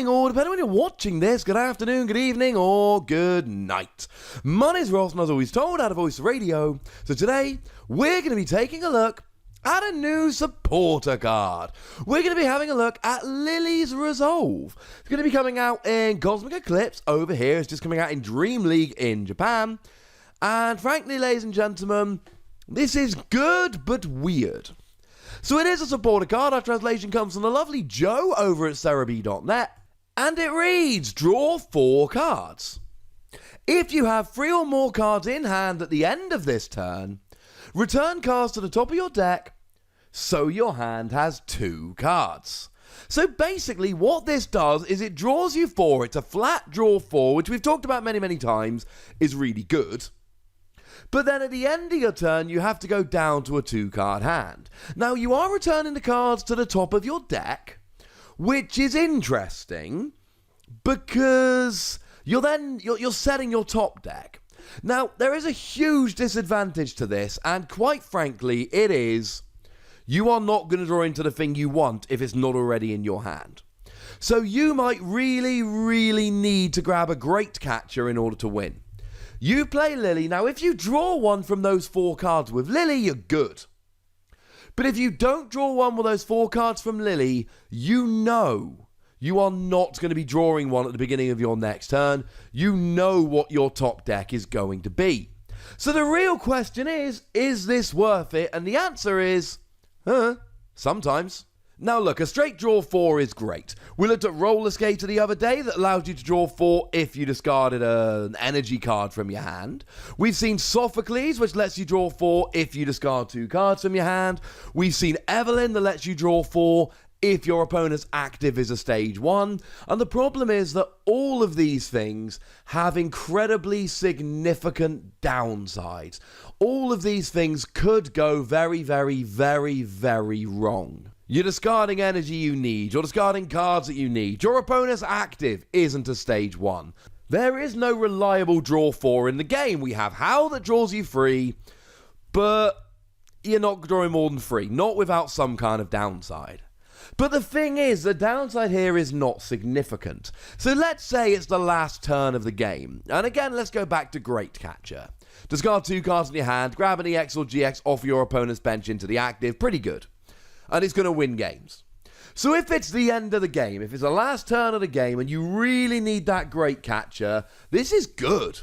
morning, or depending on when you're watching this, good afternoon, good evening, or good night. My name's Ross, and as always told, out of Voice Radio. So today, we're going to be taking a look at a new supporter card. We're going to be having a look at Lillie's Resolve. It's going to be coming out in Cosmic Eclipse over here. It's just coming out in Dream League in Japan. And frankly, ladies and gentlemen, this is good but weird. So it is a supporter card. Our translation comes from the lovely Joe over at Cerebi.net. And it reads, draw 4 cards. If you have 3 or more cards in hand at the end of this turn, return cards to the top of your deck, so your hand has 2 cards. So basically what this does is it draws you 4. It's a flat draw 4, which we've talked about many times, is really good. But then at the end of your turn, you have to go down to a 2-card hand. Now, you are returning the cards to the top of your deck, which is interesting because you're setting your top deck. Now, there is a huge disadvantage to this, and quite frankly, it is you are not going to draw into the thing you want if it's not already in your hand. So you might really need to grab a great catcher in order to win. You play Lillie. Now, if you draw one from those 4 cards with Lillie, you're good. But if you don't draw one with those 4 cards from Lillie, you know you are not going to be drawing one at the beginning of your next turn. You know what your top deck is going to be. So the real question is this worth it? And the answer is, sometimes. Now look, a straight draw 4 is great. We looked at Roller Skater the other day that allowed you to draw 4 if you discarded an energy card from your hand. We've seen Sophocles, which lets you draw 4 if you discard 2 cards from your hand. We've seen Evelyn that lets you draw 4 if your opponent's active is a stage 1. And the problem is that all of these things have incredibly significant downsides. All of these things could go very wrong. You're discarding energy you need. You're discarding cards that you need. Your opponent's active isn't a stage 1. There is no reliable draw 4 in the game. We have Howl that draws you 3, but you're not drawing more than 3. Not without some kind of downside. But the thing is, the downside here is not significant. So let's say it's the last turn of the game. And again, let's go back to Great Catcher. Discard 2 cards in your hand, grab an EX or GX off your opponent's bench into the active. Pretty good. And it's going to win games. So if it's the end of the game, if it's the last turn of the game and you really need that great catcher, this is good.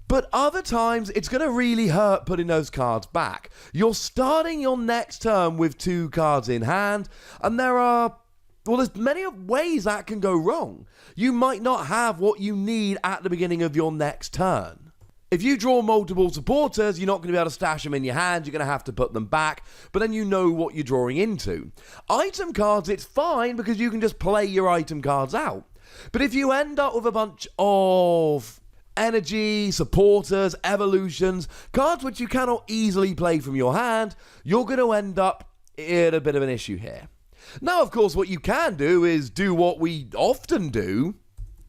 But other times, it's going to really hurt putting those cards back. You're starting your next turn with 2 cards in hand, and there's many ways that can go wrong. You might not have what you need at the beginning of your next turn. If you draw multiple supporters, you're not going to be able to stash them in your hand. You're going to have to put them back, but then you know what you're drawing into. Item cards, it's fine because you can just play your item cards out. But if you end up with a bunch of energy, supporters, evolutions, cards which you cannot easily play from your hand, you're going to end up in a bit of an issue here. Now, of course, what you can do is do what we often do.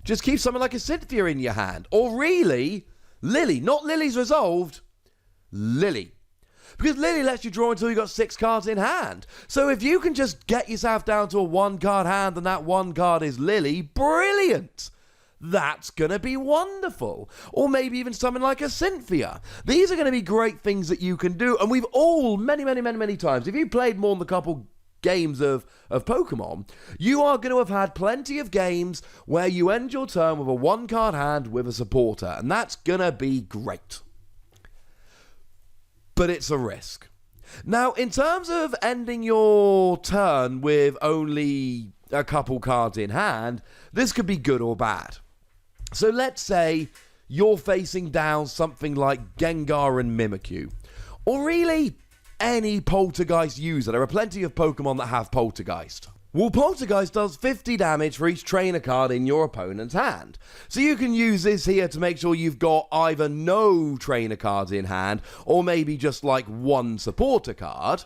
Just keep something like a Cynthia in your hand. Or really, Lillie, not Lillie's Resolved, Lillie. Because Lillie lets you draw until you've got 6 cards in hand. So if you can just get yourself down to a 1-card hand and that 1 card is Lillie, brilliant. That's going to be wonderful. Or maybe even something like a Cynthia. These are going to be great things that you can do. And we've all, many times, if you played more than a couple games of Pokemon, you are going to have had plenty of games where you end your turn with a 1-card hand with a supporter, and that's going to be great. But it's a risk. Now, in terms of ending your turn with only a couple cards in hand, this could be good or bad. So let's say you're facing down something like Gengar and Mimikyu, or really any Poltergeist user. There are plenty of Pokemon that have Poltergeist. Well, Poltergeist does 50 damage for each trainer card in your opponent's hand. So you can use this here to make sure you've got either no trainer cards in hand, or maybe just like 1 supporter card.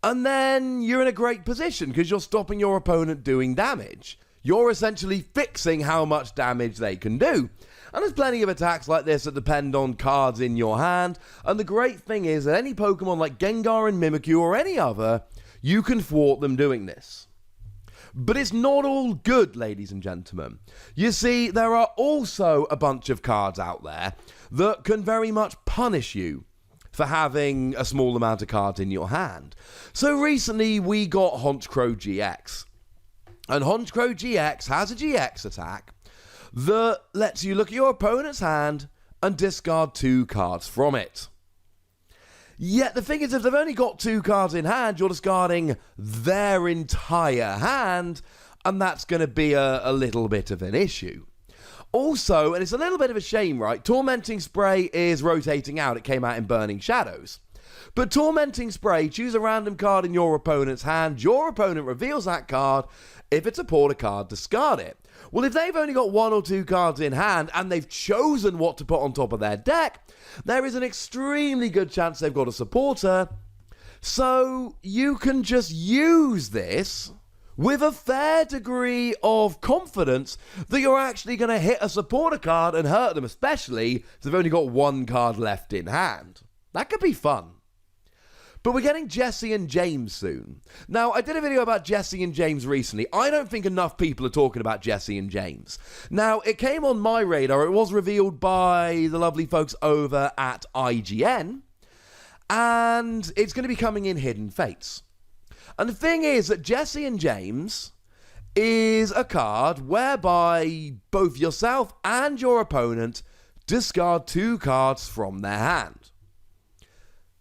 And then you're in a great position because you're stopping your opponent doing damage. You're essentially fixing how much damage they can do. And there's plenty of attacks like this that depend on cards in your hand. And the great thing is that any Pokemon like Gengar and Mimikyu or any other, you can thwart them doing this. But it's not all good, ladies and gentlemen. You see, there are also a bunch of cards out there that can very much punish you for having a small amount of cards in your hand. So recently we got Honchkrow GX. And Honchkrow GX has a GX attack that lets you look at your opponent's hand and discard 2 cards from it. Yet the thing is, if they've only got 2 cards in hand, you're discarding their entire hand, and that's going to be a little bit of an issue. Also, and it's a little bit of a shame, right? Tormenting Spray is rotating out. It came out in Burning Shadows. But Tormenting Spray, choose a random card in your opponent's hand. Your opponent reveals that card. If it's a porter card, discard it. Well, if they've only got 1 or 2 cards in hand and they've chosen what to put on top of their deck, there is an extremely good chance they've got a supporter. So you can just use this with a fair degree of confidence that you're actually going to hit a supporter card and hurt them, especially if they've only got 1 card left in hand. That could be fun. But we're getting Jessie and James soon. Now, I did a video about Jessie and James recently. I don't think enough people are talking about Jessie and James. Now, it came on my radar. It was revealed by the lovely folks over at IGN. And it's going to be coming in Hidden Fates. And the thing is that Jessie and James is a card whereby both yourself and your opponent discard 2 cards from their hand.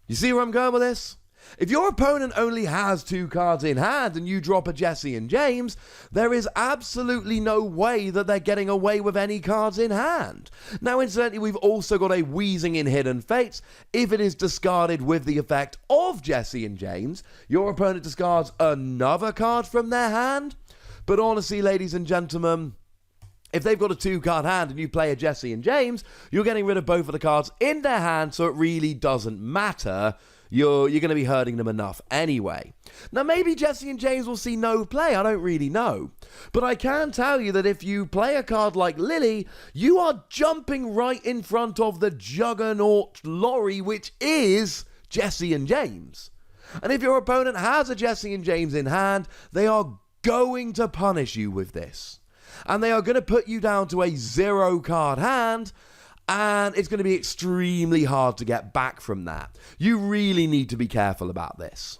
You see where I'm going with this? If your opponent only has 2 cards in hand and you drop a Jessie and James, there is absolutely no way that they're getting away with any cards in hand. Now, incidentally, we've also got a Wheezing in Hidden Fates. If it is discarded with the effect of Jessie and James, your opponent discards another card from their hand. But honestly, ladies and gentlemen, if they've got a 2-card hand and you play a Jessie and James, you're getting rid of both of the cards in their hand, so it really doesn't matter. You're going to be hurting them enough anyway. Now, maybe Jessie and James will see no play. I don't really know. But I can tell you that if you play a card like Lillie, you are jumping right in front of the juggernaut lorry, which is Jessie and James. And if your opponent has a Jessie and James in hand, they are going to punish you with this. And they are going to put you down to a 0-card hand, and it's going to be extremely hard to get back from that. You really need to be careful about this.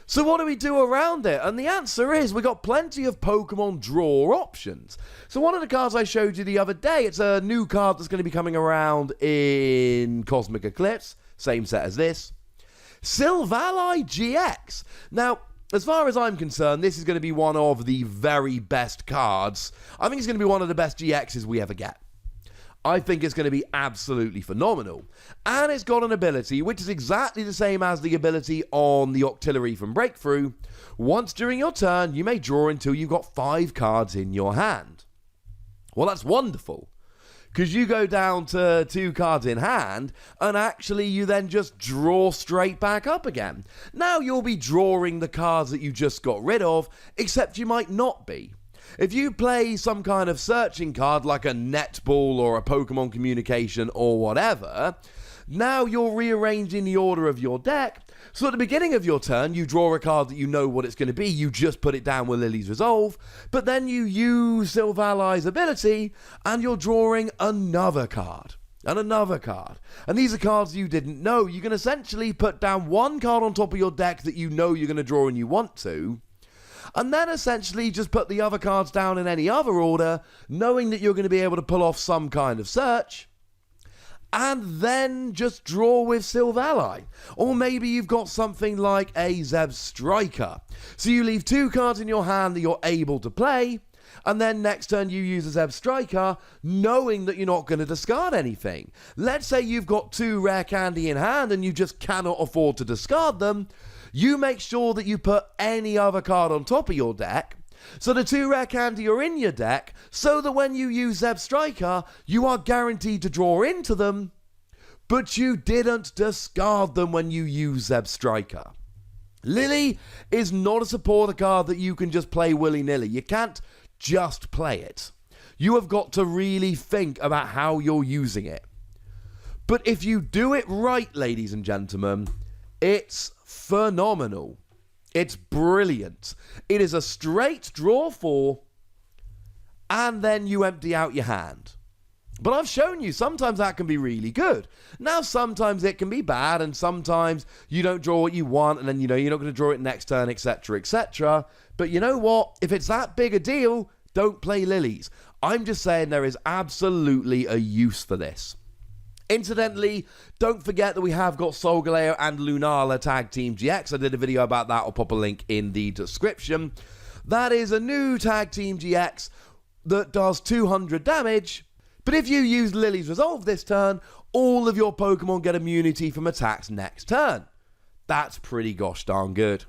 So what do we do around it? And the answer is we've got plenty of Pokemon draw options. So one of the cards I showed you the other day, it's a new card that's going to be coming around in Cosmic Eclipse, same set as this. Silvally GX. Now, as far as I'm concerned, this is going to be one of the very best cards. I think it's going to be one of the best GXs we ever get. I think it's going to be absolutely phenomenal. And it's got an ability, which is exactly the same as the ability on the Octillery from Breakthrough. Once during your turn, you may draw until you've got 5 cards in your hand. Well, that's wonderful. Because you go down to 2 cards in hand, and actually you then just draw straight back up again. Now you'll be drawing the cards that you just got rid of, except you might not be. If you play some kind of searching card like a netball or a Pokemon Communication or whatever, now you're rearranging the order of your deck. So at the beginning of your turn, you draw a card that you know what it's going to be. You just put it down with Lillie's Resolve. But then you use Silvally's ability, and you're drawing another card. And another card. And these are cards you didn't know. You can essentially put down 1 card on top of your deck that you know you're going to draw and you want to. And then essentially just put the other cards down in any other order, knowing that you're going to be able to pull off some kind of search. And then just draw with Silvally. Or maybe you've got something like a Zebstrika. So you leave 2 cards in your hand that you're able to play, and then next turn you use a Zebstrika, knowing that you're not going to discard anything. Let's say you've got 2 rare candy in hand and you just cannot afford to discard them. You make sure that you put any other card on top of your deck, so the 2 rare candy are in your deck, so that when you use Zebstrika, you are guaranteed to draw into them, but you didn't discard them when you use Zebstrika. Lillie is not a supporter card that you can just play willy-nilly. You can't just play it. You have got to really think about how you're using it. But if you do it right, ladies and gentlemen, it's phenomenal. It's brilliant. It is a straight draw 4, and then you empty out your hand. But I've shown you sometimes that can be really good. Now sometimes it can be bad, and sometimes you don't draw what you want, and then you're not going to draw it next turn, etc, etc. But you know what? If it's that big a deal, don't play lilies. I'm just saying there is absolutely a use for this. Incidentally, don't forget that we have got Solgaleo and Lunala Tag Team GX. I did a video about that. I'll pop a link in the description. That is a new Tag Team GX that does 200 damage. But if you use Lillie's Resolve this turn, all of your Pokemon get immunity from attacks next turn. That's pretty gosh darn good.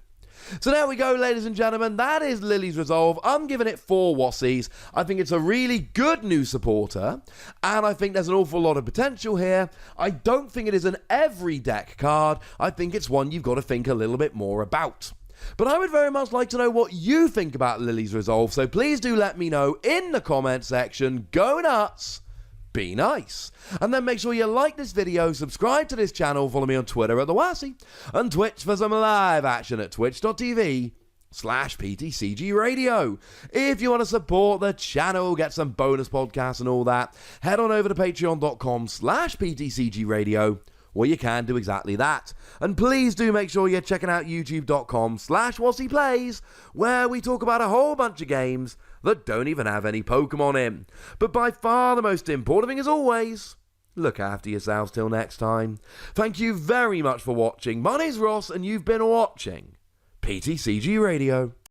So there we go, ladies and gentlemen. That is Lillie's Resolve. I'm giving it 4 Wassies. I think it's a really good new supporter, and I think there's an awful lot of potential here. I don't think it is an every deck card. I think it's one you've got to think a little bit more about. But I would very much like to know what you think about Lillie's Resolve, so please do let me know in the comment section. Go nuts! Be nice. And then make sure you like this video, subscribe to this channel, follow me on Twitter at The Wassie, and Twitch for some live action at twitch.tv/PTCGRadio. If you want to support the channel, get some bonus podcasts and all that, head on over to patreon.com/PTCGRadio, where you can do exactly that. And please do make sure you're checking out youtube.com/WassiePlays, where we talk about a whole bunch of games that don't even have any Pokemon in. But by far the most important thing, as always, look after yourselves till next time. Thank you very much for watching. My name's Ross, and you've been watching PTCG Radio.